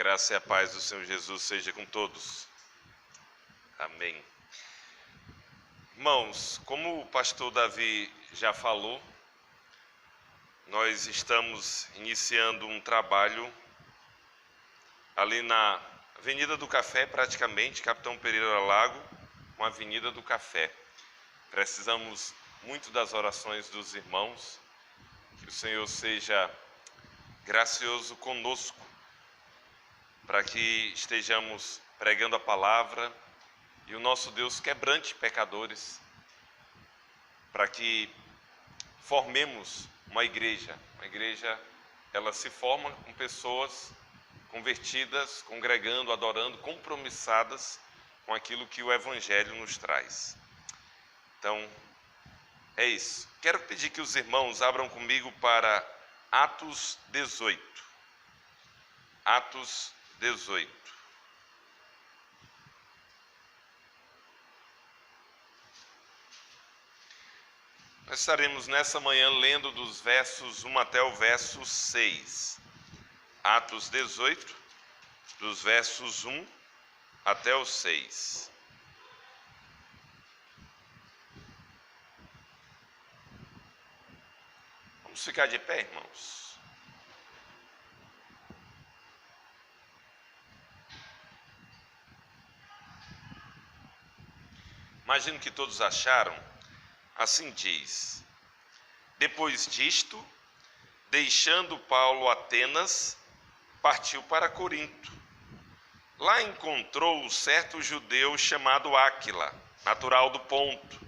graça e a paz do Senhor Jesus seja com todos. Amém. Irmãos, como o pastor Davi já falou, nós estamos iniciando um trabalho ali na Avenida do Café, praticamente, Capitão Pereira Lago, com a Avenida do Café. Precisamos muito das orações dos irmãos, que o Senhor seja gracioso conosco, para que estejamos pregando a palavra e o nosso Deus quebrante pecadores, para que formemos uma igreja. Uma igreja, ela se forma com pessoas convertidas, congregando, adorando, compromissadas com aquilo que o Evangelho nos traz. Então, é isso. Quero pedir que os irmãos abram comigo para Atos 18. Atos 18. Nós estaremos nessa manhã lendo dos versos 1 até o verso 6. Atos 18, dos versos 1 até o 6. Vamos ficar de pé, irmãos. Imagino que todos acharam. Assim diz: depois disto, deixando Paulo Atenas, partiu para Corinto. Lá encontrou certo judeu chamado Áquila, natural do Ponto,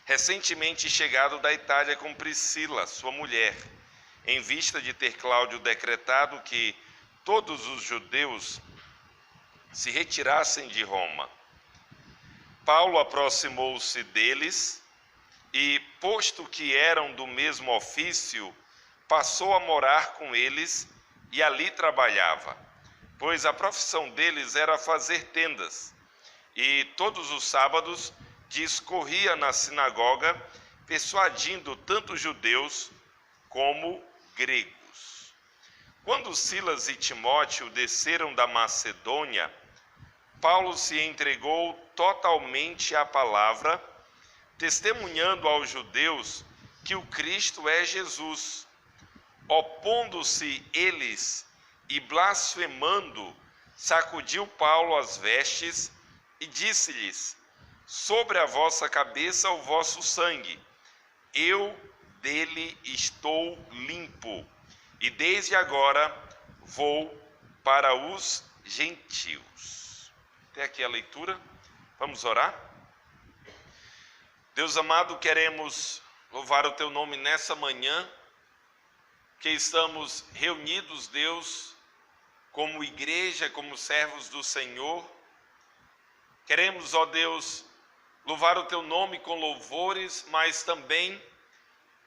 recentemente chegado da Itália com Priscila, sua mulher, em vista de ter Cláudio decretado que todos os judeus se retirassem de Roma. Paulo aproximou-se deles e, posto que eram do mesmo ofício, passou a morar com eles e ali trabalhava, pois a profissão deles era fazer tendas. E todos os sábados discorria na sinagoga, persuadindo tanto judeus como gregos. Quando Silas e Timóteo desceram da Macedônia, Paulo se entregou totalmente à palavra, testemunhando aos judeus que o Cristo é Jesus. Opondo-se eles e blasfemando, sacudiu Paulo as vestes e disse-lhes: sobre a vossa cabeça o vosso sangue, eu dele estou limpo, e desde agora vou para os gentios. Até aqui a leitura. Vamos orar? Deus amado, queremos louvar o teu nome nessa manhã, que estamos reunidos, Deus, como igreja, como servos do Senhor. Queremos, ó Deus, louvar o teu nome com louvores, mas também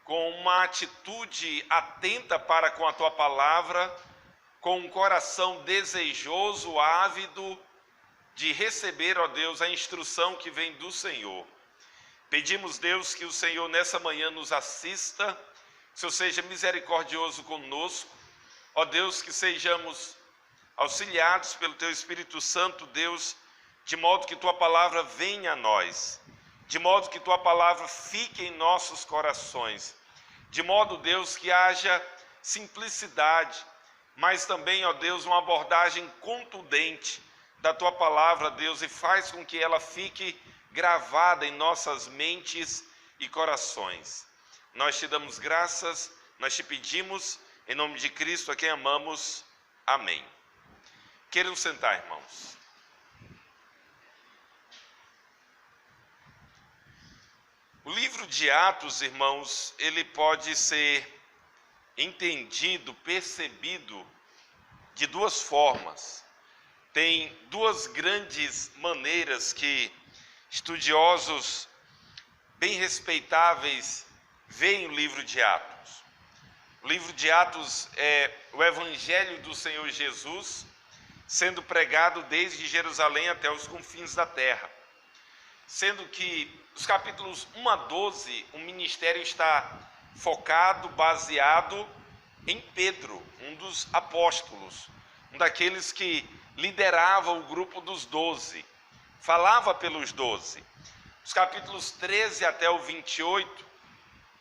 com uma atitude atenta para com a tua palavra, com um coração desejoso, ávido, de receber, ó Deus, a instrução que vem do Senhor. Pedimos, Deus, que o Senhor nessa manhã nos assista, que o Senhor seja misericordioso conosco, ó Deus, que sejamos auxiliados pelo Teu Espírito Santo, Deus, de modo que Tua palavra venha a nós, de modo que Tua palavra fique em nossos corações, de modo, Deus, que haja simplicidade, mas também, ó Deus, uma abordagem contundente da Tua palavra, Deus, e faz com que ela fique gravada em nossas mentes e corações. Nós te damos graças, nós te pedimos, em nome de Cristo, a quem amamos. Amém. Queiram sentar, irmãos. O livro de Atos, irmãos, ele pode ser entendido, percebido de duas formas. Tem duas grandes maneiras que estudiosos bem respeitáveis veem o livro de Atos. O livro de Atos é o Evangelho do Senhor Jesus sendo pregado desde Jerusalém até os confins da terra. Sendo que os capítulos 1 a 12, o ministério está focado, baseado em Pedro, um dos apóstolos. um daqueles que liderava o grupo dos 12, falava pelos 12. Os capítulos 13 até o 28,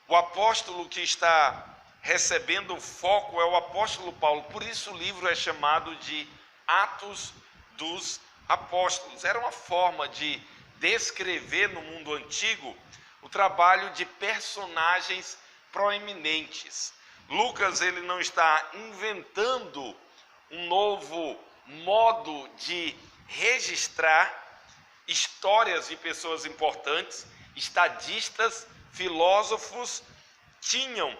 o apóstolo que está recebendo o foco é o apóstolo Paulo. Por isso o livro é chamado de Atos dos Apóstolos. Era uma forma de descrever no mundo antigo o trabalho de personagens proeminentes. Lucas, ele não está inventando um novo modo de registrar histórias de pessoas importantes. Estadistas, filósofos tinham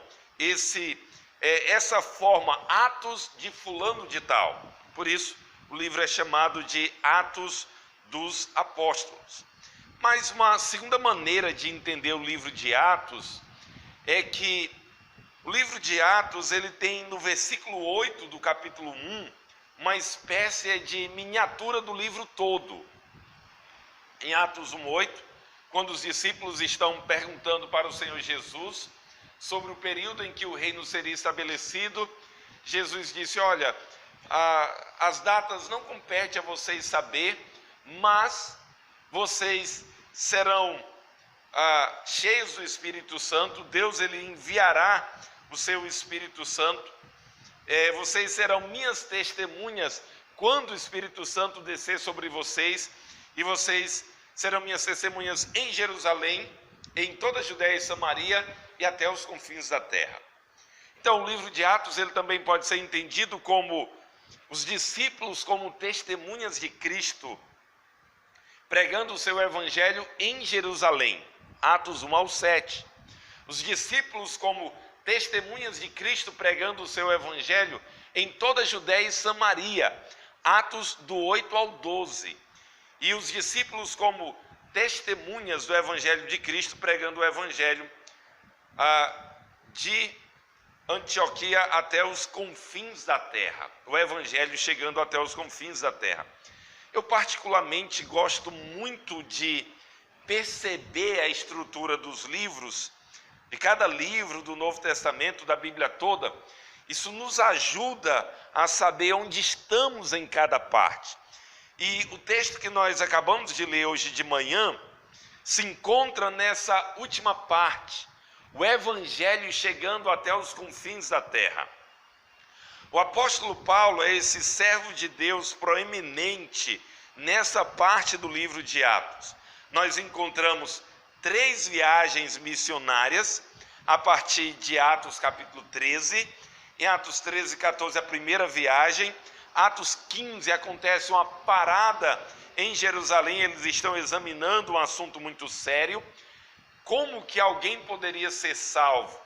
essa forma, Atos de fulano de tal. Por isso o livro é chamado de Atos dos Apóstolos. Mas uma segunda maneira de entender o livro de Atos é que o livro de Atos, ele tem no versículo 8 do capítulo 1 uma espécie de miniatura do livro todo. Em Atos 1:8, quando os discípulos estão perguntando para o Senhor Jesus sobre o período em que o reino seria estabelecido, Jesus disse: olha, as datas não compete a vocês saber, mas vocês serão cheios do Espírito Santo. Deus, ele enviará o seu Espírito Santo. Vocês serão minhas testemunhas quando o Espírito Santo descer sobre vocês, e vocês serão minhas testemunhas em Jerusalém, em toda a Judéia e Samaria e até os confins da terra. Então o livro de Atos, ele também pode ser entendido como os discípulos como testemunhas de Cristo, pregando o seu evangelho em Jerusalém. Atos 1-7. Os discípulos como testemunhas de Cristo, pregando o seu evangelho em toda a Judéia e Samaria. Atos do 8-12. E os discípulos como testemunhas do evangelho de Cristo, pregando o evangelho de Antioquia até os confins da terra. O evangelho chegando até os confins da terra. Eu particularmente gosto muito de perceber a estrutura dos livros, de cada livro do Novo Testamento, da Bíblia toda. Isso nos ajuda a saber onde estamos em cada parte. E o texto que nós acabamos de ler hoje de manhã se encontra nessa última parte, o evangelho chegando até os confins da terra. O apóstolo Paulo é esse servo de Deus proeminente nessa parte do livro de Atos. Nós encontramos 3 viagens missionárias a partir de Atos capítulo 13. Em Atos 13:14, a primeira viagem. Atos 15, acontece uma parada em Jerusalém. Eles estão examinando um assunto muito sério. Como que alguém poderia ser salvo?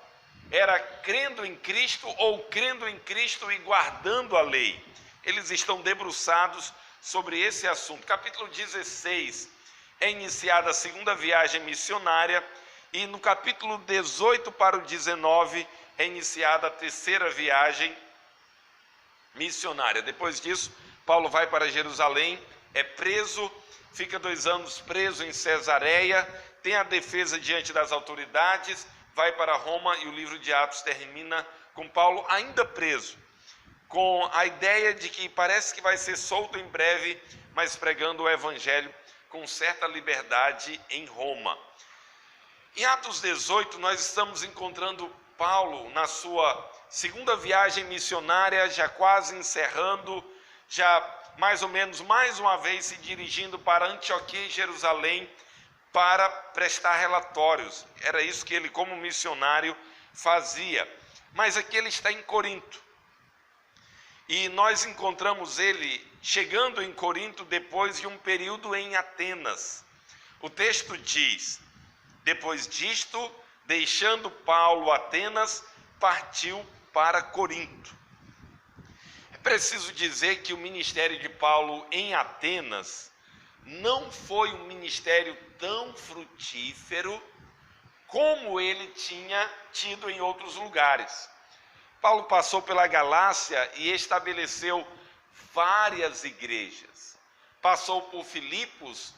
Era crendo em Cristo ou crendo em Cristo e guardando a lei? Eles estão debruçados sobre esse assunto. Capítulo 16 é iniciada a segunda viagem missionária, e no capítulo 18 para o 19 é iniciada a terceira viagem missionária. Depois disso, Paulo vai para Jerusalém, é preso, fica 2 anos preso em Cesareia, tem a defesa diante das autoridades, vai para Roma, e o livro de Atos termina com Paulo ainda preso, com a ideia de que parece que vai ser solto em breve, mas pregando o evangelho com certa liberdade em Roma. Em Atos 18, nós estamos encontrando Paulo na sua segunda viagem missionária, já quase encerrando, já mais ou menos mais uma vez se dirigindo para Antioquia e Jerusalém para prestar relatórios. Era isso que ele, como missionário, fazia. Mas aqui ele está em Corinto. E nós encontramos ele chegando em Corinto depois de um período em Atenas. O texto diz: depois disto, deixando Paulo Atenas, partiu para Corinto. É preciso dizer que o ministério de Paulo em Atenas não foi um ministério tão frutífero como ele tinha tido em outros lugares. Paulo passou pela Galácia e estabeleceu várias igrejas. Passou por Filipos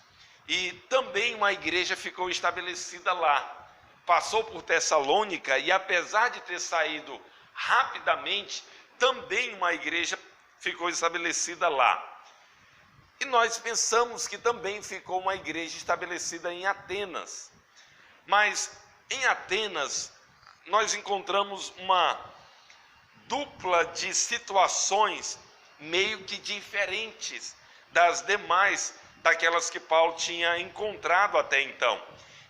e também uma igreja ficou estabelecida lá. Passou por Tessalônica e, apesar de ter saído rapidamente, também uma igreja ficou estabelecida lá. E nós pensamos que também ficou uma igreja estabelecida em Atenas. Mas em Atenas nós encontramos uma dupla de situações meio que diferentes das demais, daquelas que Paulo tinha encontrado até então.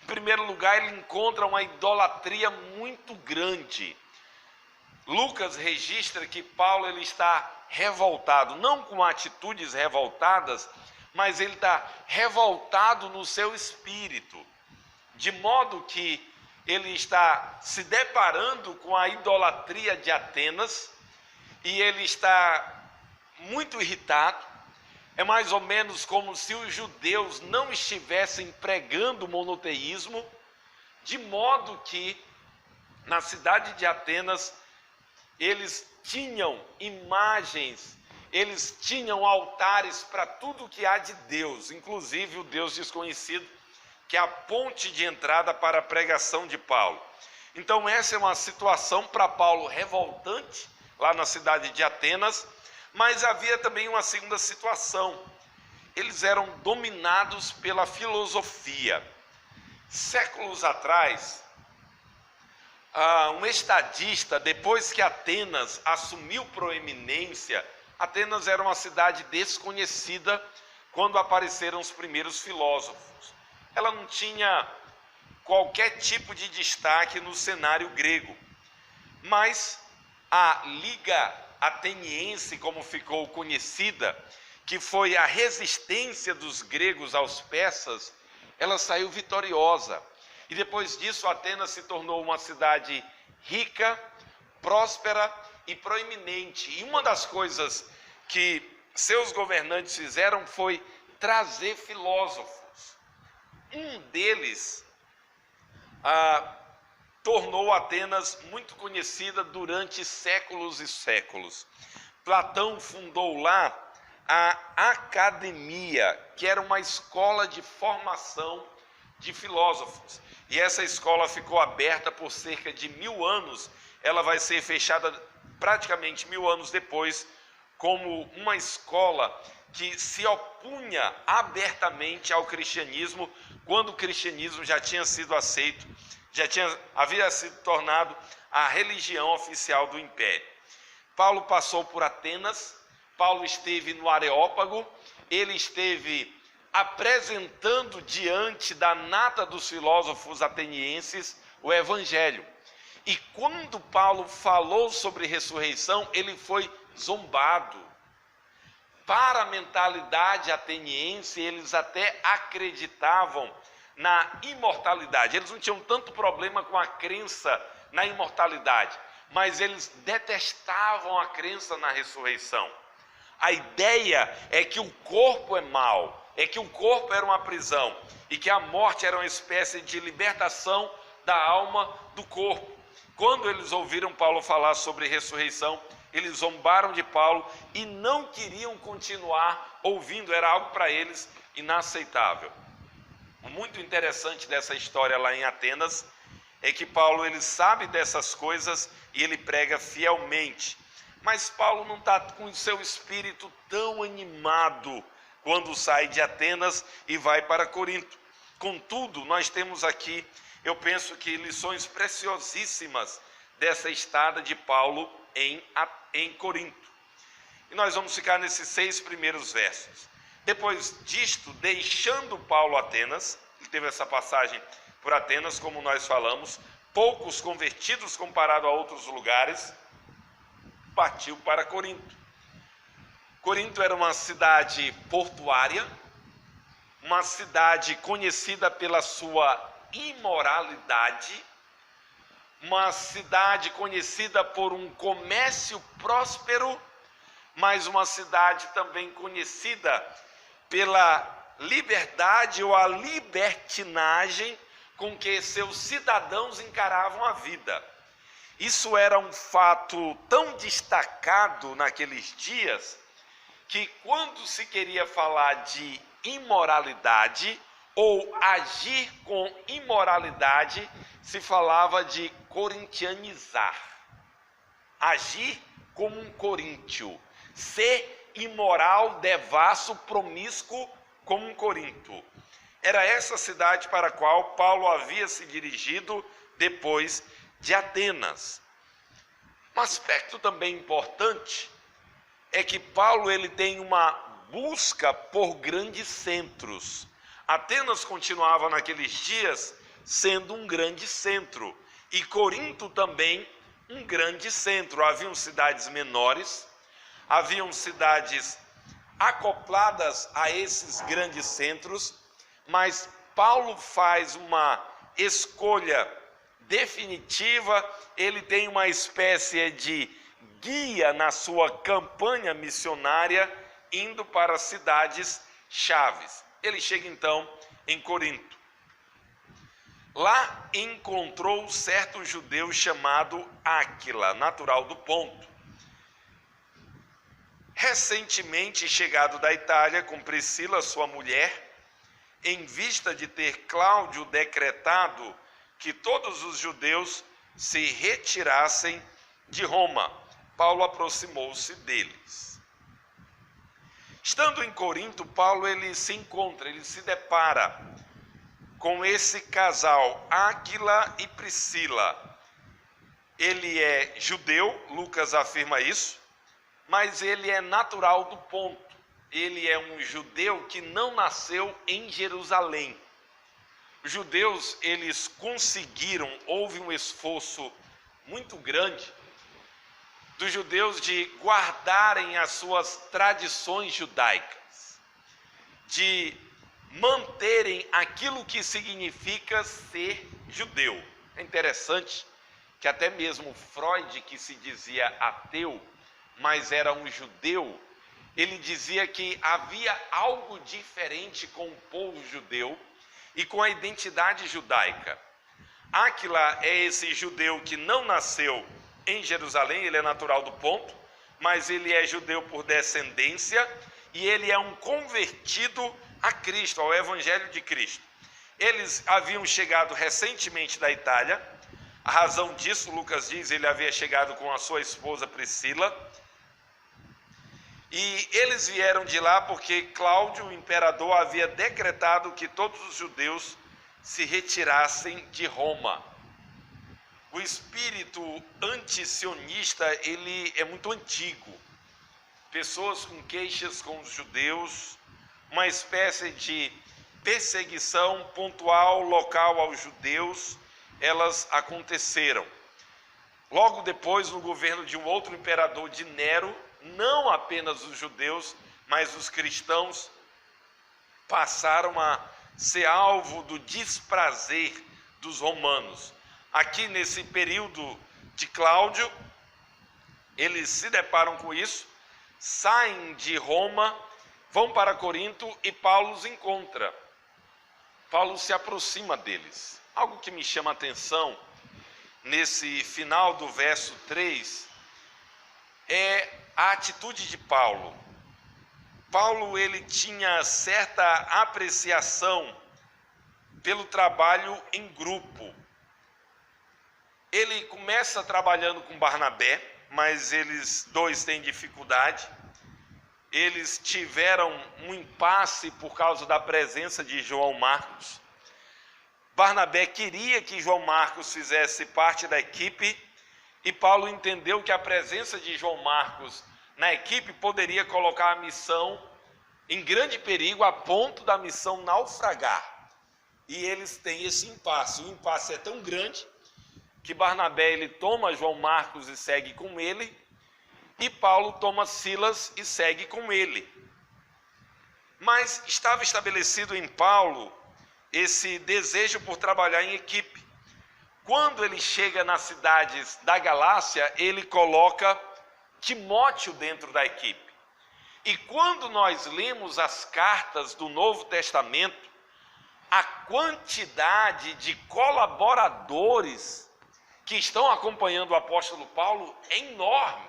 Em primeiro lugar, ele encontra uma idolatria muito grande. Lucas registra que Paulo ele está revoltado, não com atitudes revoltadas, mas ele está revoltado no seu espírito, de modo que ele está se deparando com a idolatria de Atenas e ele está muito irritado. É mais ou menos como se os judeus não estivessem pregando o monoteísmo, de modo que na cidade de Atenas eles tinham imagens, eles tinham altares para tudo que há de Deus, inclusive o Deus desconhecido, que é a ponte de entrada para a pregação de Paulo. Então essa é uma situação para Paulo revoltante, lá na cidade de Atenas, mas havia também uma segunda situação. Eles eram dominados pela filosofia. Séculos atrás, um estadista, depois que Atenas assumiu proeminência, Atenas era uma cidade desconhecida quando apareceram os primeiros filósofos. Ela não tinha qualquer tipo de destaque no cenário grego, mas a Liga Ateniense, como ficou conhecida, que foi a resistência dos gregos aos persas, ela saiu vitoriosa. E depois disso, Atenas se tornou uma cidade rica, próspera e proeminente. E uma das coisas que seus governantes fizeram foi trazer filósofos. Um deles tornou Atenas muito conhecida durante séculos e séculos. Platão fundou lá a Academia, que era uma escola de formação de filósofos. E essa escola ficou aberta por cerca de 1000 anos. Ela vai ser fechada praticamente 1000 anos depois, como uma escola que se opunha abertamente ao cristianismo, quando o cristianismo já tinha sido aceito, havia sido tornado a religião oficial do império. Paulo passou por Atenas, Paulo esteve no Areópago, ele esteve apresentando diante da nata dos filósofos atenienses o evangelho. E quando Paulo falou sobre ressurreição, ele foi zombado. Para a mentalidade ateniense, eles até acreditavam na imortalidade. Eles não tinham tanto problema com a crença na imortalidade, mas eles detestavam a crença na ressurreição. A ideia é que o corpo é mau, é que o corpo era uma prisão e que a morte era uma espécie de libertação da alma do corpo. Quando eles ouviram Paulo falar sobre ressurreição, eles zombaram de Paulo e não queriam continuar ouvindo, era algo para eles inaceitável. Muito interessante dessa história lá em Atenas é que Paulo ele sabe dessas coisas e ele prega fielmente. Mas Paulo não está com o seu espírito tão animado quando sai de Atenas e vai para Corinto. Contudo, nós temos aqui, eu penso que lições preciosíssimas dessa estada de Paulo em Corinto. E nós vamos ficar nesses 6 primeiros versos. Depois disto, deixando Paulo Atenas, ele teve essa passagem por Atenas, como nós falamos, poucos convertidos comparado a outros lugares, partiu para Corinto. Corinto era uma cidade portuária, uma cidade conhecida pela sua imoralidade, uma cidade conhecida por um comércio próspero, mas uma cidade também conhecida pela liberdade ou a libertinagem com que seus cidadãos encaravam a vida. Isso era um fato tão destacado naqueles dias que quando se queria falar de imoralidade ou agir com imoralidade, se falava de corintianizar. Agir como um coríntio, ser imoral, devasso, promíscuo como Corinto. Era essa cidade para a qual Paulo havia se dirigido depois de Atenas. Um aspecto também importante é que Paulo ele tem uma busca por grandes centros. Atenas continuava naqueles dias sendo um grande centro e Corinto também um grande centro. Haviam cidades menores, haviam cidades acopladas a esses grandes centros, mas Paulo faz uma escolha definitiva, ele tem uma espécie de guia na sua campanha missionária, indo para cidades chaves. Ele chega então em Corinto. Lá encontrou certo judeu chamado Áquila, natural do Ponto. Recentemente chegado da Itália com Priscila, sua mulher, em vista de ter Cláudio decretado que todos os judeus se retirassem de Roma, Paulo aproximou-se deles. Estando em Corinto, Paulo ele se depara com esse casal, Áquila e Priscila. Ele é judeu, Lucas afirma isso, mas ele é natural do Ponto. Ele é um judeu que não nasceu em Jerusalém. Os judeus, eles conseguiram, houve um esforço muito grande dos judeus de guardarem as suas tradições judaicas, de manterem aquilo que significa ser judeu. É interessante que até mesmo Freud, que se dizia ateu, mas era um judeu, ele dizia que havia algo diferente com o povo judeu e com a identidade judaica. Áquila é esse judeu que não nasceu em Jerusalém, ele é natural do Ponto, mas ele é judeu por descendência e ele é um convertido a Cristo, ao Evangelho de Cristo. Eles haviam chegado recentemente da Itália, a razão disso, Lucas diz, ele havia chegado com a sua esposa Priscila, e eles vieram de lá porque Cláudio, o imperador, havia decretado que todos os judeus se retirassem de Roma. O espírito antisionista, ele é muito antigo. Pessoas com queixas com os judeus, uma espécie de perseguição pontual, local aos judeus, elas aconteceram. Logo depois, no governo de um outro imperador, de Nero, não apenas os judeus, mas os cristãos passaram a ser alvo do desprazer dos romanos. Aqui nesse período de Cláudio, eles se deparam com isso, saem de Roma, vão para Corinto e Paulo os encontra. Paulo se aproxima deles. Algo que me chama a atenção nesse final do verso 3 é a atitude de Paulo. Paulo ele tinha certa apreciação pelo trabalho em grupo. Ele começa trabalhando com Barnabé, mas eles dois têm dificuldade. Eles tiveram um impasse por causa da presença de João Marcos. Barnabé queria que João Marcos fizesse parte da equipe e Paulo entendeu que a presença de João Marcos na equipe poderia colocar a missão em grande perigo, a ponto da missão naufragar. E eles têm esse impasse. O impasse é tão grande que Barnabé ele toma João Marcos e segue com ele, e Paulo toma Silas e segue com ele. Mas estava estabelecido em Paulo esse desejo por trabalhar em equipe. Quando ele chega nas cidades da Galácia, ele coloca Timóteo dentro da equipe. E quando nós lemos as cartas do Novo Testamento, a quantidade de colaboradores que estão acompanhando o apóstolo Paulo é enorme.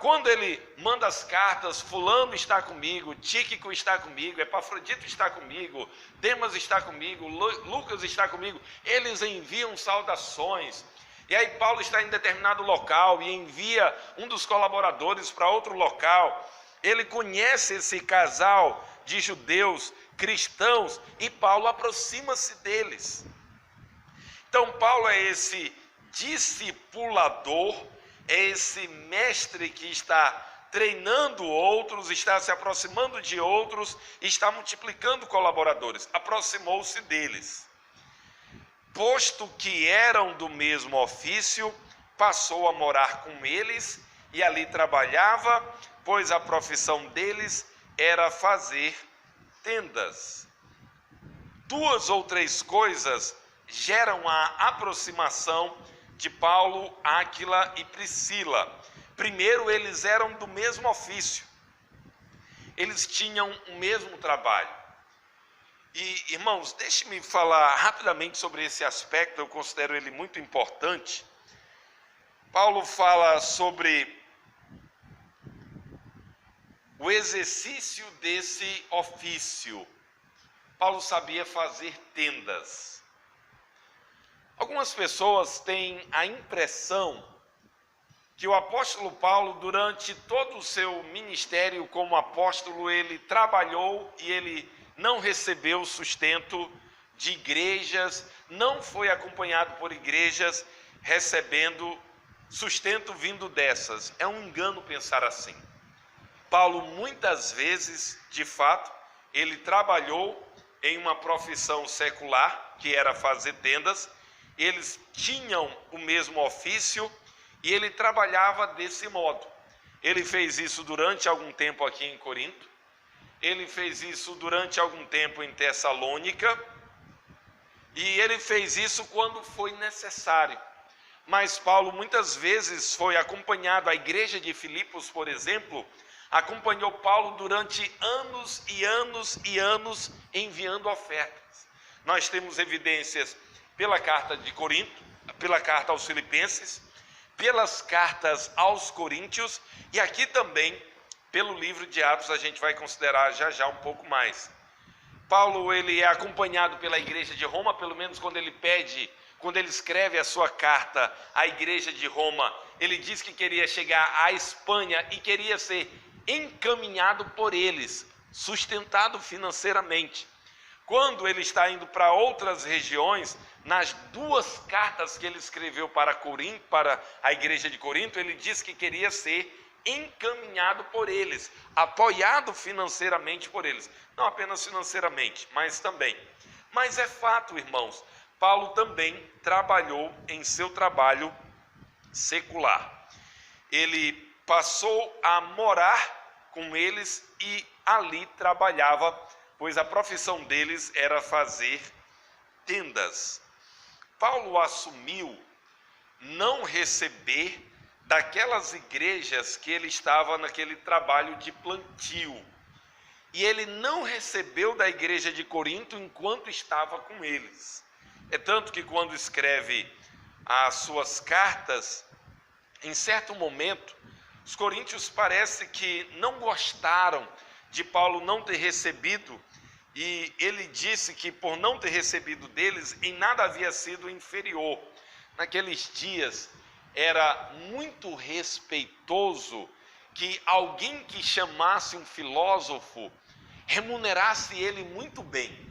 Quando ele manda as cartas, fulano está comigo, Tíquico está comigo, Epafrodito está comigo, Demas está comigo, Lucas está comigo, eles enviam saudações. E aí Paulo está em determinado local e envia um dos colaboradores para outro local. Ele conhece esse casal de judeus cristãos e Paulo aproxima-se deles. Então Paulo é esse discipulador, é esse mestre que está treinando outros, está se aproximando de outros, está multiplicando colaboradores. Aproximou-se deles. Posto que eram do mesmo ofício, passou a morar com eles e ali trabalhava, pois a profissão deles era fazer tendas. 2 ou 3 coisas geram a aproximação de Paulo, Áquila e Priscila. Primeiro, eles eram do mesmo ofício, eles tinham o mesmo trabalho. E, irmãos, deixe-me falar rapidamente sobre esse aspecto, eu considero ele muito importante. Paulo fala sobre o exercício desse ofício. Paulo sabia fazer tendas. Algumas pessoas têm a impressão que o apóstolo Paulo, durante todo o seu ministério como apóstolo, ele trabalhou e ele não recebeu sustento de igrejas, não foi acompanhado por igrejas recebendo sustento vindo dessas. É um engano pensar assim. Paulo muitas vezes, de fato, ele trabalhou em uma profissão secular, que era fazer tendas. Eles tinham o mesmo ofício e ele trabalhava desse modo. Ele fez isso durante algum tempo aqui em Corinto, ele fez isso durante algum tempo em Tessalônica, e ele fez isso quando foi necessário. Mas Paulo muitas vezes foi acompanhado, a igreja de Filipos, por exemplo, acompanhou Paulo durante anos e anos e anos enviando ofertas. Nós temos evidências pela carta de Corinto, pela carta aos Filipenses, pelas cartas aos Coríntios e aqui também pelo livro de Atos, a gente vai considerar já um pouco mais. Paulo, ele é acompanhado pela igreja de Roma, pelo menos quando ele escreve a sua carta à igreja de Roma, ele diz que queria chegar à Espanha e queria ser encaminhado por eles, sustentado financeiramente. Quando ele está indo para outras regiões, nas 2 cartas que ele escreveu para a igreja de Corinto, ele diz que queria ser encaminhado por eles, apoiado financeiramente por eles. Não apenas financeiramente, mas também. Mas é fato, irmãos, Paulo também trabalhou em seu trabalho secular. Ele passou a morar com eles e ali trabalhava, pois a profissão deles era fazer tendas. Paulo assumiu não receber daquelas igrejas que ele estava naquele trabalho de plantio. E ele não recebeu da igreja de Corinto enquanto estava com eles. É tanto que quando escreve as suas cartas, em certo momento, os coríntios parece que não gostaram de Paulo não ter recebido, e ele disse que por não ter recebido deles, em nada havia sido inferior. Naqueles dias, era muito respeitoso que alguém que chamasse um filósofo remunerasse ele muito bem.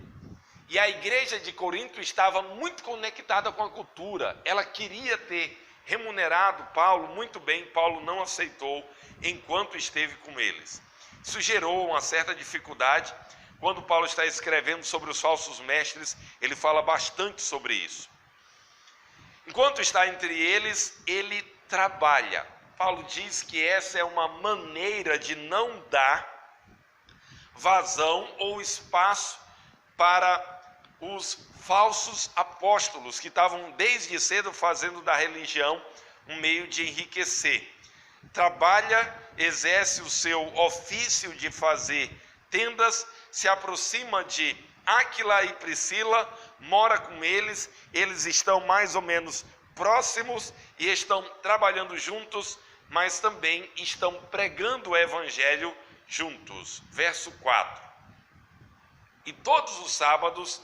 E a igreja de Corinto estava muito conectada com a cultura. Ela queria ter remunerado Paulo muito bem. Paulo não aceitou enquanto esteve com eles. Isso gerou uma certa dificuldade. Quando Paulo está escrevendo sobre os falsos mestres, ele fala bastante sobre isso. Enquanto está entre eles, ele trabalha. Paulo diz que essa é uma maneira de não dar vazão ou espaço para os falsos apóstolos que estavam desde cedo fazendo da religião um meio de enriquecer. Trabalha, exerce o seu ofício de fazer tendas, se aproxima de Áquila e Priscila, mora com eles, eles estão mais ou menos próximos e estão trabalhando juntos, mas também estão pregando o evangelho juntos. Verso 4. E todos os sábados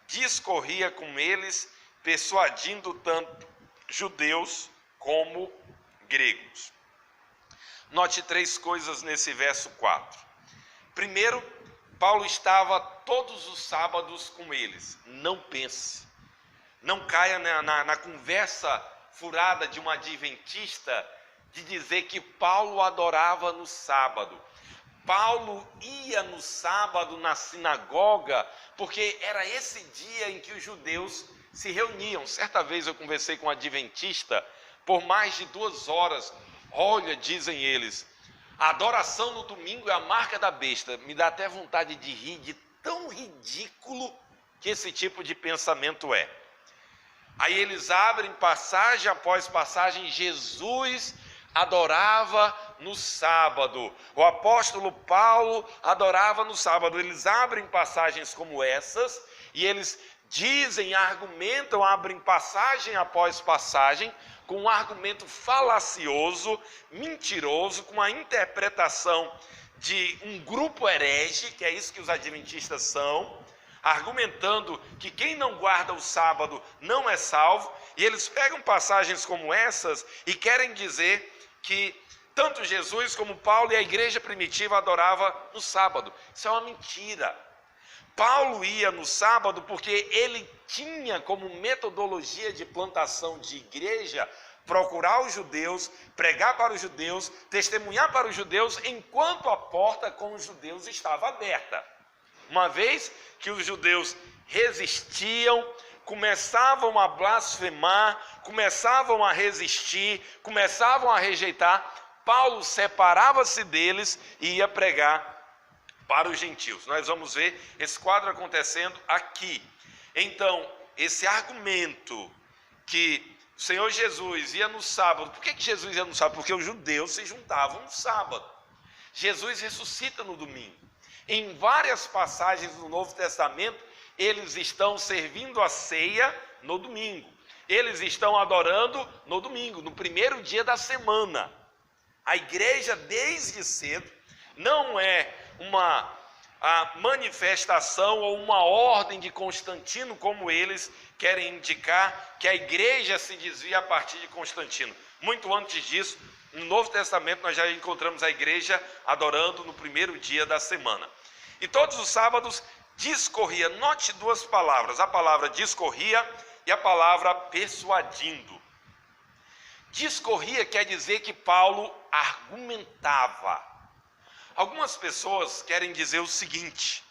discorria com eles, persuadindo tanto judeus como gregos. Note 3 coisas nesse verso 4. Primeiro, Paulo estava todos os sábados com eles. Não pense, não caia na conversa furada de um adventista de dizer que Paulo adorava no sábado. Paulo ia no sábado na sinagoga, porque era esse dia em que os judeus se reuniam. Certa vez eu conversei com um adventista por mais de 2 horas. Olha, dizem eles, a adoração no domingo é a marca da besta. Me dá até vontade de rir de tão ridículo que esse tipo de pensamento é. Aí eles abrem passagem após passagem, Jesus adorava no sábado, o apóstolo Paulo adorava no sábado. Eles abrem passagens como essas e eles dizem, argumentam, abrem passagem após passagem com um argumento falacioso, mentiroso, com a interpretação de um grupo herege, que é isso que os adventistas são, argumentando que quem não guarda o sábado não é salvo. E eles pegam passagens como essas e querem dizer que tanto Jesus como Paulo e a igreja primitiva adorava no sábado. Isso é uma mentira. Paulo ia no sábado porque ele tinha como metodologia de plantação de igreja procurar os judeus, pregar para os judeus, testemunhar para os judeus, enquanto a porta com os judeus estava aberta. Uma vez que os judeus resistiam, começavam a blasfemar, começavam a resistir, começavam a rejeitar, Paulo separava-se deles e ia pregar para os gentios. Nós vamos ver esse quadro acontecendo aqui. Então, esse argumento que o Senhor Jesus ia no sábado. Por que Jesus ia no sábado? Porque os judeus se juntavam no sábado. Jesus ressuscita no domingo. Em várias passagens do Novo Testamento, eles estão servindo a ceia no domingo. Eles estão adorando no domingo, no primeiro dia da semana. A igreja, desde cedo, não é uma manifestação ou uma ordem de Constantino, como eles querem indicar, que a igreja se desvia a partir de Constantino. Muito antes disso, no Novo Testamento, nós já encontramos a igreja adorando no primeiro dia da semana. E todos os sábados discorria, note 2 palavras, a palavra discorria e a palavra persuadindo. Discorria quer dizer que Paulo argumentava. Algumas pessoas querem dizer o seguinte: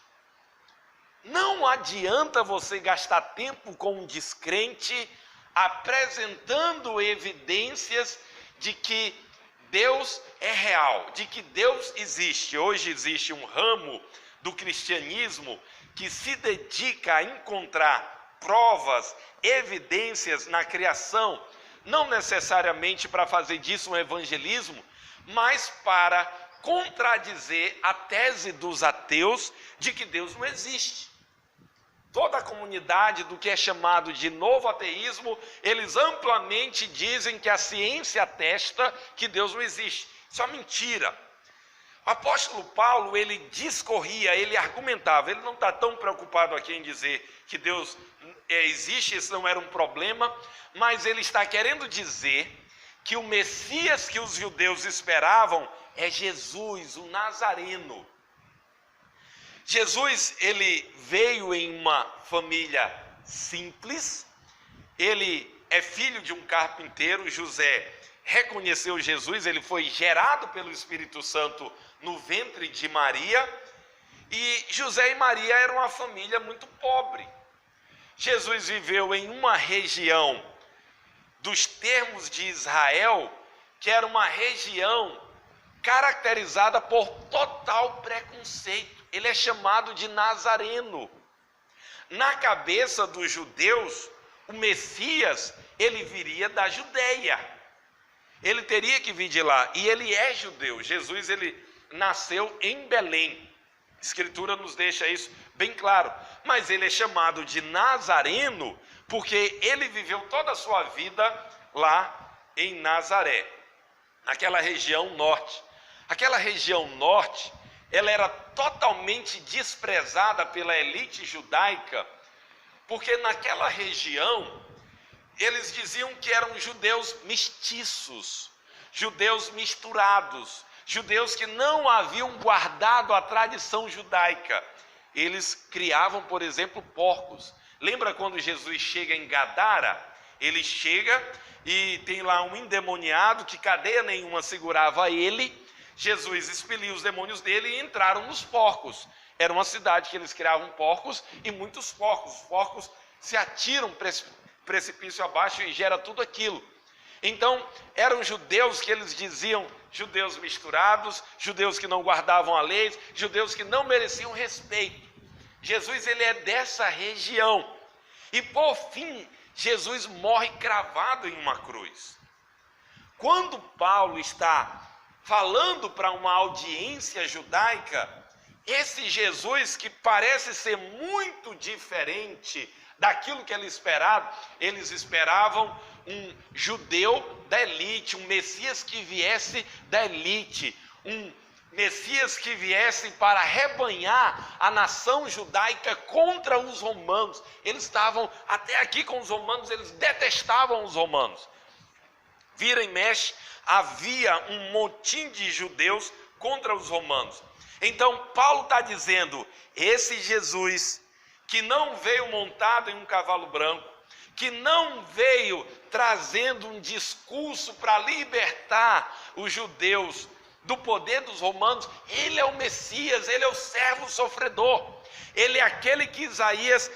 não adianta você gastar tempo com um descrente apresentando evidências de que Deus é real, de que Deus existe. Hoje existe um ramo do cristianismo que se dedica a encontrar provas, evidências na criação, não necessariamente para fazer disso um evangelismo, mas para contradizer a tese dos ateus de que Deus não existe. Toda a comunidade do que é chamado de novo ateísmo, eles amplamente dizem que a ciência atesta que Deus não existe. Isso é uma mentira. O apóstolo Paulo, ele discorria, ele argumentava, ele não está tão preocupado aqui em dizer que Deus existe, isso não era um problema, mas ele está querendo dizer que o Messias que os judeus esperavam é Jesus, o Nazareno. Jesus, ele veio em uma família simples, ele é filho de um carpinteiro. José reconheceu Jesus, ele foi gerado pelo Espírito Santo no ventre de Maria, e José e Maria eram uma família muito pobre. Jesus viveu em uma região dos termos de Israel, que era uma região caracterizada por total preconceito. Ele é chamado de Nazareno. Na cabeça dos judeus, o Messias, ele viria da Judeia. Ele teria que vir de lá, e ele é judeu. Jesus, ele nasceu em Belém. A Escritura nos deixa isso bem claro. Mas ele é chamado de Nazareno porque ele viveu toda a sua vida lá em Nazaré, naquela região norte. Aquela região norte, ela era totalmente desprezada pela elite judaica, porque naquela região eles diziam que eram judeus mestiços, judeus misturados, judeus que não haviam guardado a tradição judaica. Eles criavam, por exemplo, porcos. Lembra quando Jesus chega em Gadara? Ele chega e tem lá um endemoniado que cadeia nenhuma segurava ele. Jesus expeliu os demônios dele e entraram nos porcos. Era uma cidade que eles criavam porcos e muitos porcos. Os porcos se atiram precipício abaixo e gera tudo aquilo. Então, eram judeus que eles diziam, judeus misturados, judeus que não guardavam a lei, judeus que não mereciam respeito. Jesus, ele é dessa região. E por fim, Jesus morre cravado em uma cruz. Quando Paulo está falando para uma audiência judaica, esse Jesus que parece ser muito diferente daquilo que eles esperavam um judeu da elite, um Messias que viesse da elite, um Messias que viesse para arrebanhar a nação judaica contra os romanos. Eles estavam até aqui com os romanos, eles detestavam os romanos. Vira e mexe, havia um montim de judeus contra os romanos. Então Paulo está dizendo, esse Jesus que não veio montado em um cavalo branco, que não veio trazendo um discurso para libertar os judeus do poder dos romanos, ele é o Messias, ele é o servo sofredor, ele é aquele que Isaías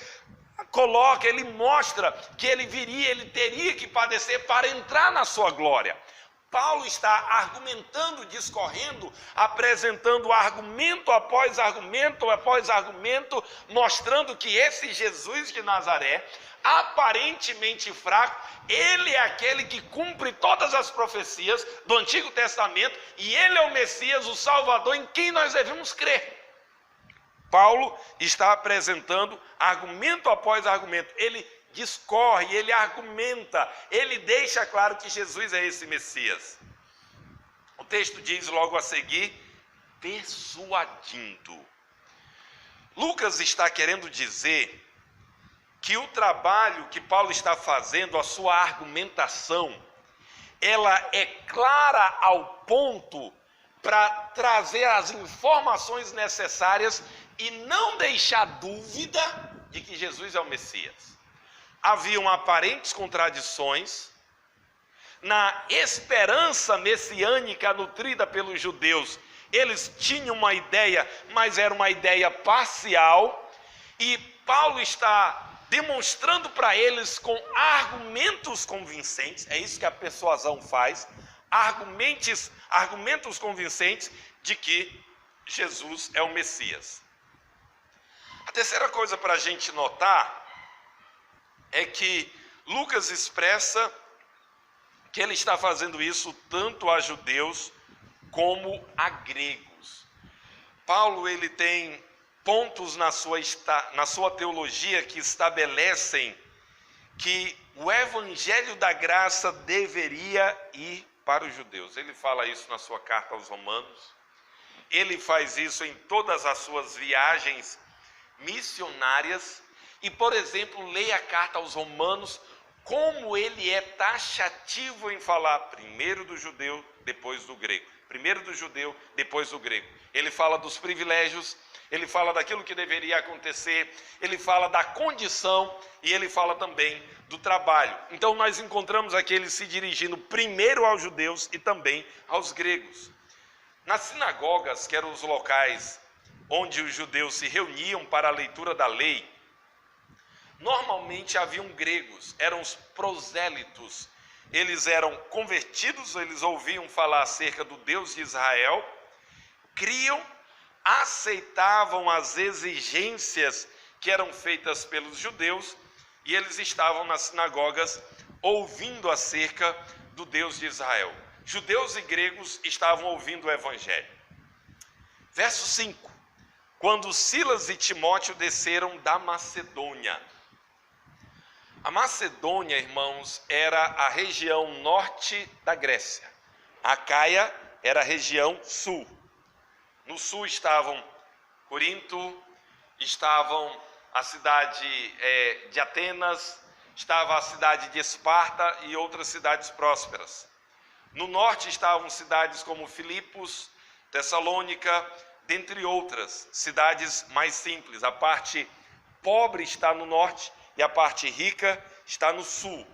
coloca, ele mostra que ele viria, ele teria que padecer para entrar na sua glória. Paulo está argumentando, discorrendo, apresentando argumento após argumento, mostrando que esse Jesus de Nazaré, aparentemente fraco, ele é aquele que cumpre todas as profecias do Antigo Testamento e ele é o Messias, o Salvador em quem nós devemos crer. Paulo está apresentando argumento após argumento, ele discorre, ele argumenta, ele deixa claro que Jesus é esse Messias. O texto diz logo a seguir, persuadindo. Lucas está querendo dizer que o trabalho que Paulo está fazendo, a sua argumentação, ela é clara ao ponto para trazer as informações necessárias e não deixar dúvida de que Jesus é o Messias. Haviam aparentes contradições na esperança messiânica nutrida pelos judeus. Eles tinham uma ideia, mas era uma ideia parcial, e Paulo está demonstrando para eles com argumentos convincentes, é isso que a persuasão faz, argumentos convincentes de que Jesus é o Messias. A terceira coisa para a gente notar é que Lucas expressa que ele está fazendo isso tanto a judeus como a gregos. Paulo, ele tem pontos na sua teologia que estabelecem que o evangelho da graça deveria ir para os judeus. Ele fala isso na sua carta aos Romanos, ele faz isso em todas as suas viagens missionárias, e, por exemplo, leia a carta aos Romanos, como ele é taxativo em falar primeiro do judeu, depois do grego. Primeiro do judeu, depois do grego. Ele fala dos privilégios, ele fala daquilo que deveria acontecer, ele fala da condição e ele fala também do trabalho. Então nós encontramos aqui ele se dirigindo primeiro aos judeus e também aos gregos. Nas sinagogas, que eram os locais onde os judeus se reuniam para a leitura da lei, normalmente haviam gregos, eram os prosélitos. Eles eram convertidos, eles ouviam falar acerca do Deus de Israel, criam, aceitavam as exigências que eram feitas pelos judeus, e eles estavam nas sinagogas ouvindo acerca do Deus de Israel. Judeus e gregos estavam ouvindo o evangelho. Verso 5. Quando Silas e Timóteo desceram da Macedônia. A Macedônia, irmãos, era a região norte da Grécia. A Acaia era a região sul. No sul estavam Corinto, estavam a cidade de Atenas, estava a cidade de Esparta e outras cidades prósperas. No norte estavam cidades como Filipos, Tessalônica, dentre outras cidades mais simples. A parte pobre está no norte e a parte rica está no sul.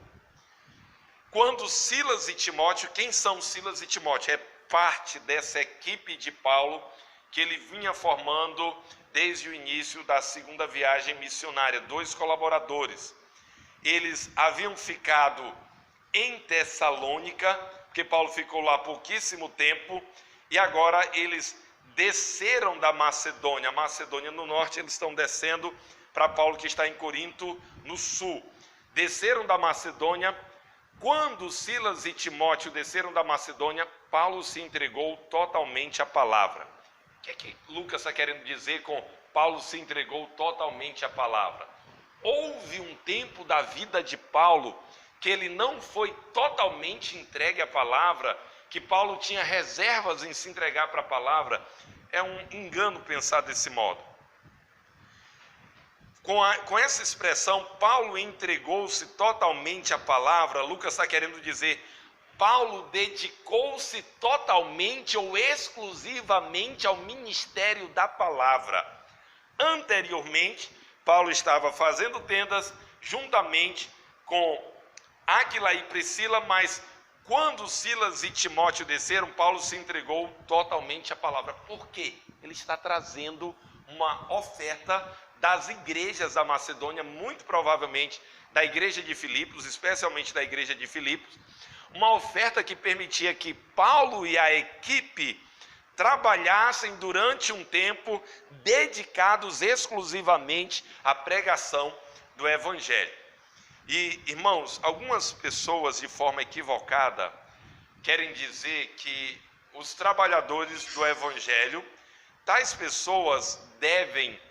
Quando Silas e Timóteo, quem são Silas e Timóteo? É parte dessa equipe de Paulo que ele vinha formando desde o início da segunda viagem missionária, 2 colaboradores. Eles haviam ficado em Tessalônica, porque Paulo ficou lá pouquíssimo tempo, e agora eles desceram da Macedônia. A Macedônia no norte, eles estão descendo para Paulo, que está em Corinto, no sul. Desceram da Macedônia. Quando Silas e Timóteo desceram da Macedônia, Paulo se entregou totalmente à palavra. O que é que Lucas está querendo dizer com Paulo se entregou totalmente à palavra? Houve um tempo da vida de Paulo que ele não foi totalmente entregue à palavra, que Paulo tinha reservas em se entregar para a palavra. É um engano pensar desse modo. Com essa expressão, Paulo entregou-se totalmente à palavra, Lucas está querendo dizer, Paulo dedicou-se totalmente ou exclusivamente ao ministério da palavra. Anteriormente, Paulo estava fazendo tendas juntamente com Áquila e Priscila, mas quando Silas e Timóteo desceram, Paulo se entregou totalmente à palavra. Por quê? Ele está trazendo uma oferta das igrejas da Macedônia, muito provavelmente da igreja de Filipos, especialmente da igreja de Filipos, uma oferta que permitia que Paulo e a equipe trabalhassem durante um tempo dedicados exclusivamente à pregação do Evangelho. E, irmãos, algumas pessoas de forma equivocada querem dizer que os trabalhadores do Evangelho, tais pessoas devem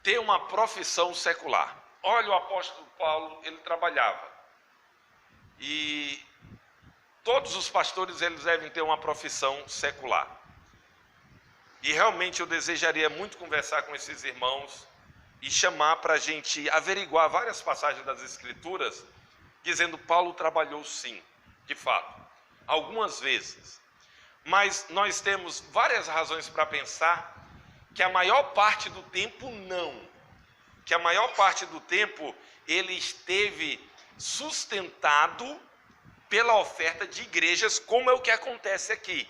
ter uma profissão secular. Olha, o apóstolo Paulo, ele trabalhava. E todos os pastores, eles devem ter uma profissão secular. E realmente eu desejaria muito conversar com esses irmãos e chamar para a gente averiguar várias passagens das Escrituras, dizendo Paulo trabalhou sim, de fato, algumas vezes. Mas nós temos várias razões para pensar que a maior parte do tempo não. Que a maior parte do tempo ele esteve sustentado pela oferta de igrejas, como é o que acontece aqui.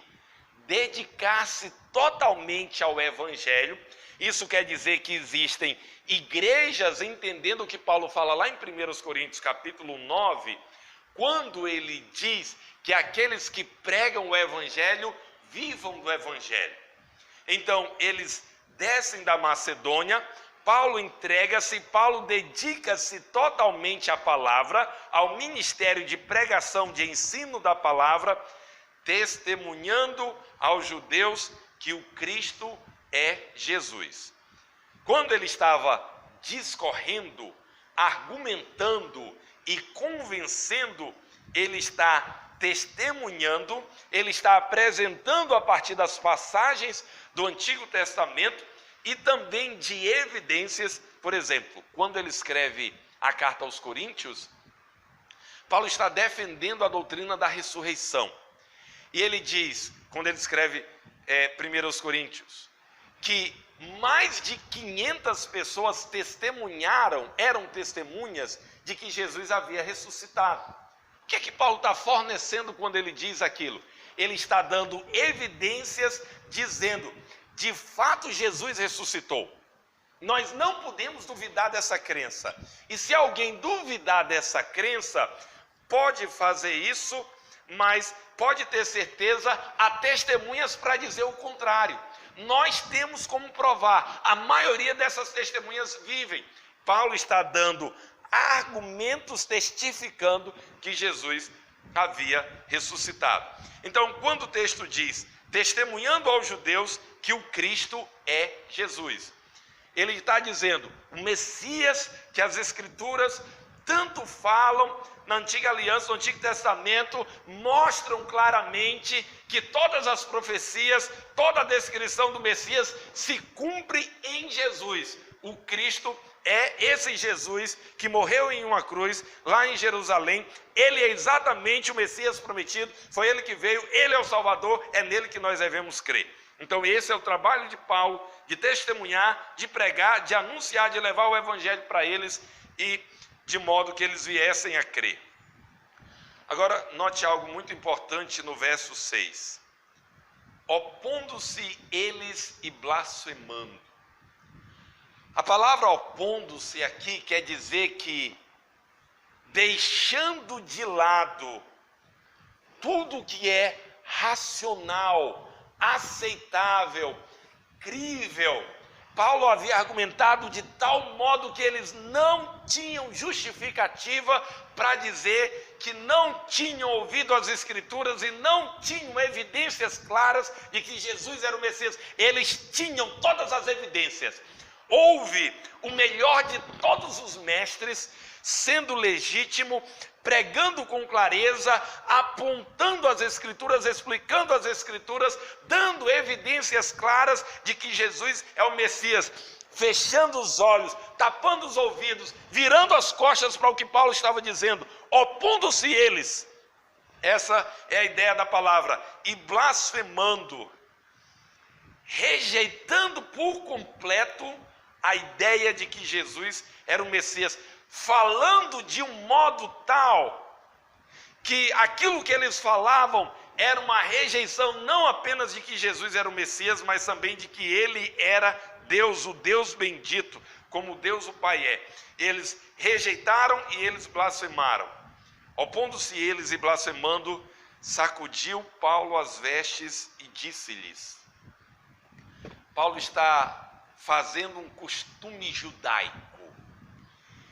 Dedicar-se totalmente ao Evangelho. Isso quer dizer que existem igrejas, entendendo o que Paulo fala lá em 1 Coríntios capítulo 9, quando ele diz que aqueles que pregam o Evangelho vivam do Evangelho. Então, eles descem da Macedônia, Paulo entrega-se, Paulo dedica-se totalmente à palavra, ao ministério de pregação, de ensino da palavra, testemunhando aos judeus que o Cristo é Jesus. Quando ele estava discorrendo, argumentando e convencendo, ele está testemunhando, ele está apresentando a partir das passagens do Antigo Testamento e também de evidências. Por exemplo, quando ele escreve a carta aos Coríntios, Paulo está defendendo a doutrina da ressurreição. E ele diz, quando ele escreve 1 Coríntios, que mais de 500 pessoas eram testemunhas de que Jesus havia ressuscitado. O que é que Paulo está fornecendo quando ele diz aquilo? Ele está dando evidências dizendo, de fato Jesus ressuscitou. Nós não podemos duvidar dessa crença. E se alguém duvidar dessa crença, pode fazer isso, mas pode ter certeza, há testemunhas para dizer o contrário. Nós temos como provar, a maioria dessas testemunhas vivem. Paulo está dando argumentos testificando que Jesus havia ressuscitado. Então, quando o texto diz, testemunhando aos judeus que o Cristo é Jesus, ele está dizendo, o Messias que as Escrituras tanto falam na Antiga Aliança, no Antigo Testamento, mostram claramente que todas as profecias, toda a descrição do Messias se cumpre em Jesus. O Cristo é esse Jesus que morreu em uma cruz lá em Jerusalém. Ele é exatamente o Messias prometido, foi ele que veio, ele é o Salvador, é nele que nós devemos crer. Então esse é o trabalho de Paulo, de testemunhar, de pregar, de anunciar, de levar o evangelho para eles e de modo que eles viessem a crer. Agora note algo muito importante no verso 6. Opondo-se eles e blasfemando. A palavra opondo-se aqui quer dizer que deixando de lado tudo que é racional, aceitável, crível. Paulo havia argumentado de tal modo que eles não tinham justificativa para dizer que não tinham ouvido as Escrituras e não tinham evidências claras de que Jesus era o Messias. Eles tinham todas as evidências. Houve o melhor de todos os mestres, sendo legítimo, pregando com clareza, apontando as Escrituras, explicando as Escrituras, dando evidências claras de que Jesus é o Messias, fechando os olhos, tapando os ouvidos, virando as costas para o que Paulo estava dizendo, opondo-se eles. Essa é a ideia da palavra. E blasfemando, rejeitando por completo a ideia de que Jesus era o Messias, falando de um modo tal que aquilo que eles falavam era uma rejeição não apenas de que Jesus era o Messias, mas também de que ele era Deus, o Deus bendito, como Deus o Pai é. Eles rejeitaram e eles blasfemaram. Opondo-se eles e blasfemando, sacudiu Paulo as vestes e disse-lhes. Paulo está fazendo um costume judaico.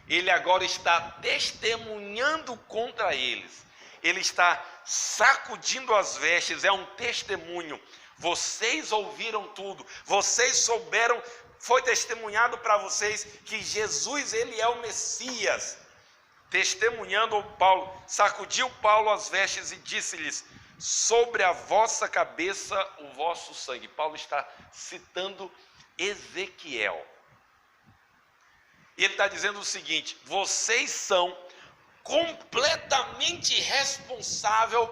Ele agora está testemunhando contra eles. Ele está sacudindo as vestes, é um testemunho. Vocês ouviram tudo, vocês souberam, foi testemunhado para vocês que Jesus, ele é o Messias. Testemunhando Paulo, sacudiu Paulo as vestes e disse-lhes: sobre a vossa cabeça o vosso sangue. Paulo está citando Ezequiel. E ele está dizendo o seguinte: vocês são completamente responsáveis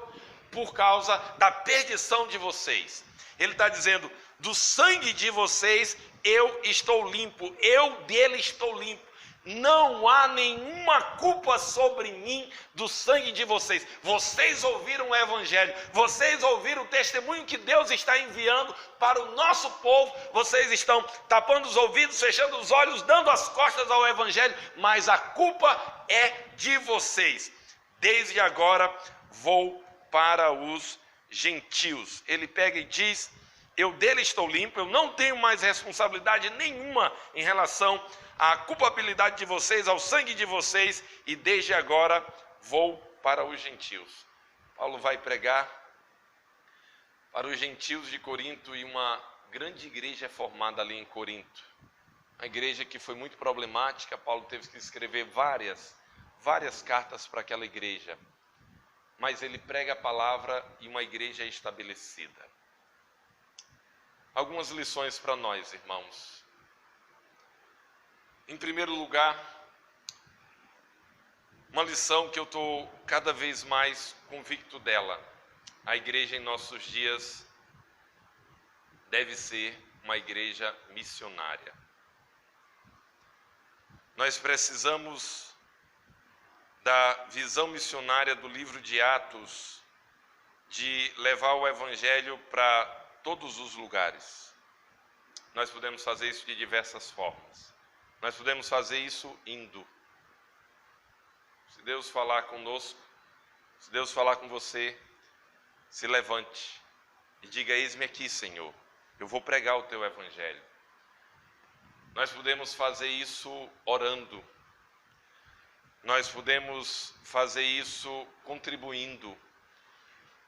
por causa da perdição de vocês. Ele está dizendo: do sangue de vocês eu estou limpo, eu dele estou limpo. Não há nenhuma culpa sobre mim do sangue de vocês. Vocês ouviram o evangelho, vocês ouviram o testemunho que Deus está enviando para o nosso povo. Vocês estão tapando os ouvidos, fechando os olhos, dando as costas ao evangelho, mas a culpa é de vocês. Desde agora vou para os gentios. Ele pega e diz: eu dele estou limpo, eu não tenho mais responsabilidade nenhuma em relação à culpabilidade de vocês, ao sangue de vocês, e desde agora vou para os gentios. Paulo vai pregar para os gentios de Corinto, e uma grande igreja é formada ali em Corinto. Uma igreja que foi muito problemática. Paulo teve que escrever várias cartas para aquela igreja. Mas ele prega a palavra e uma igreja é estabelecida. Algumas lições para nós, irmãos. Em primeiro lugar, uma lição que eu estou cada vez mais convicto dela. A igreja em nossos dias deve ser uma igreja missionária. Nós precisamos da visão missionária do livro de Atos, de levar o evangelho para todos os lugares. Nós podemos fazer isso de diversas formas. Nós podemos fazer isso indo. Se Deus falar conosco, se Deus falar com você, se levante e diga: eis-me aqui, Senhor, eu vou pregar o teu evangelho. Nós podemos fazer isso orando. Nós podemos fazer isso contribuindo.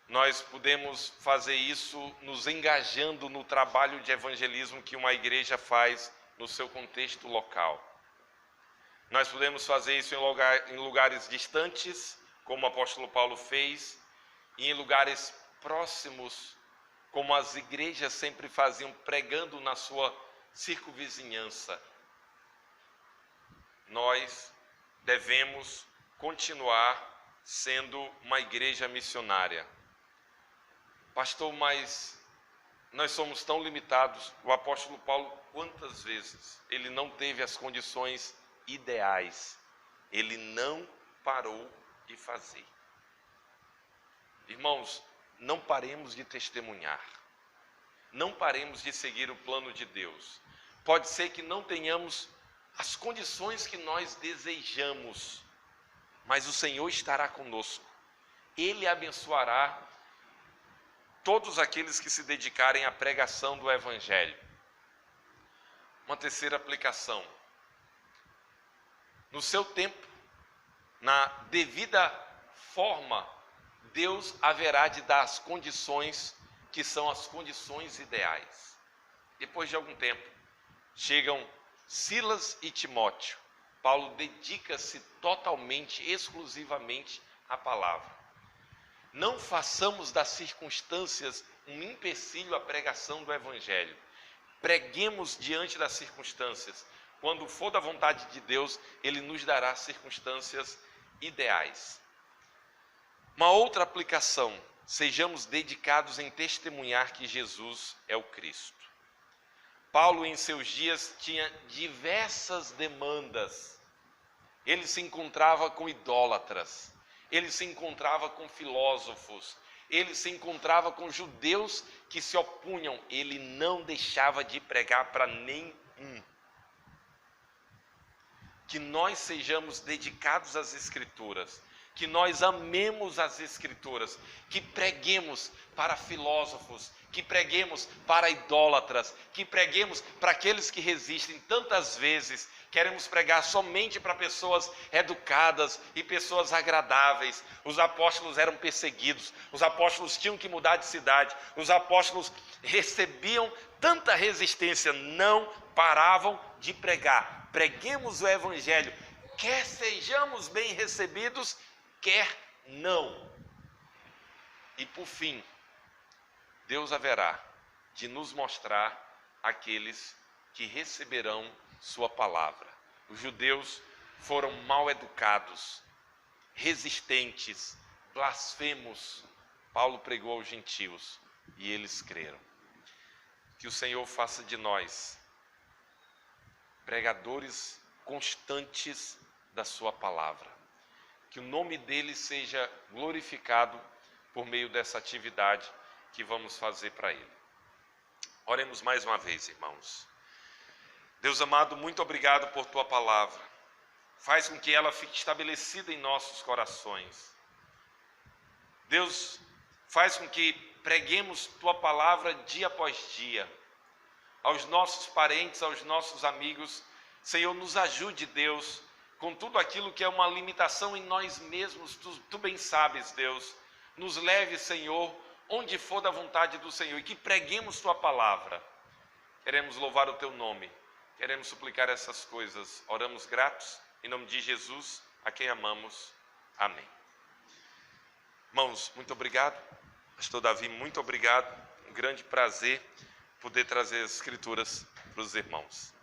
Nós podemos fazer isso nos engajando no trabalho de evangelismo que uma igreja faz no seu contexto local. Nós podemos fazer isso em lugares distantes, como o apóstolo Paulo fez, e em lugares próximos, como as igrejas sempre faziam, pregando na sua circunvizinhança. nós devemos continuar sendo uma igreja missionária. Pastor, mas nós somos tão limitados. O apóstolo Paulo, quantas vezes ele não teve as condições ideais, ele não parou de fazer. Irmãos, não paremos de testemunhar, não paremos de seguir o plano de Deus. Pode ser que não tenhamos as condições que nós desejamos, mas o Senhor estará conosco. Ele abençoará todos aqueles que se dedicarem à pregação do Evangelho. Uma terceira aplicação. No seu tempo, na devida forma, Deus haverá de dar as condições que são as condições ideais. Depois de algum tempo, chegam Silas e Timóteo. Paulo dedica-se totalmente, exclusivamente à palavra. Não façamos das circunstâncias um empecilho à pregação do Evangelho. Preguemos diante das circunstâncias. Quando for da vontade de Deus, Ele nos dará circunstâncias ideais. Uma outra aplicação: sejamos dedicados em testemunhar que Jesus é o Cristo. Paulo, em seus dias, tinha diversas demandas. Ele se encontrava com idólatras, ele se encontrava com filósofos, ele se encontrava com judeus que se opunham. Ele não deixava de pregar para nenhum. Que nós sejamos dedicados às Escrituras, que nós amemos as Escrituras, que preguemos para filósofos, que preguemos para idólatras, que preguemos para aqueles que resistem. Tantas vezes queremos pregar somente para pessoas educadas e pessoas agradáveis. Os apóstolos eram perseguidos, os apóstolos tinham que mudar de cidade, os apóstolos recebiam tanta resistência, não paravam de pregar. Preguemos o Evangelho, quer sejamos bem recebidos, quer não. E por fim, Deus haverá de nos mostrar aqueles que receberão sua palavra. Os judeus foram mal educados, resistentes, blasfemos. Paulo pregou aos gentios e eles creram. Que o Senhor faça de nós pregadores constantes da sua palavra. Que o nome dele seja glorificado por meio dessa atividade que vamos fazer para ele. Oremos mais uma vez, irmãos. Deus amado, muito obrigado por tua palavra. Faz com que ela fique estabelecida em nossos corações. Deus, faz com que preguemos tua palavra dia após dia, aos nossos parentes, aos nossos amigos. Senhor, nos ajude, Deus, com tudo aquilo que é uma limitação em nós mesmos. Tu bem sabes, Deus. Nos leve, Senhor, onde for da vontade do Senhor, e que preguemos tua palavra. Queremos louvar o teu nome, queremos suplicar essas coisas. Oramos gratos, em nome de Jesus, a quem amamos. Amém. Irmãos, muito obrigado. Pastor Davi, muito obrigado. Um grande prazer poder trazer as Escrituras para os irmãos.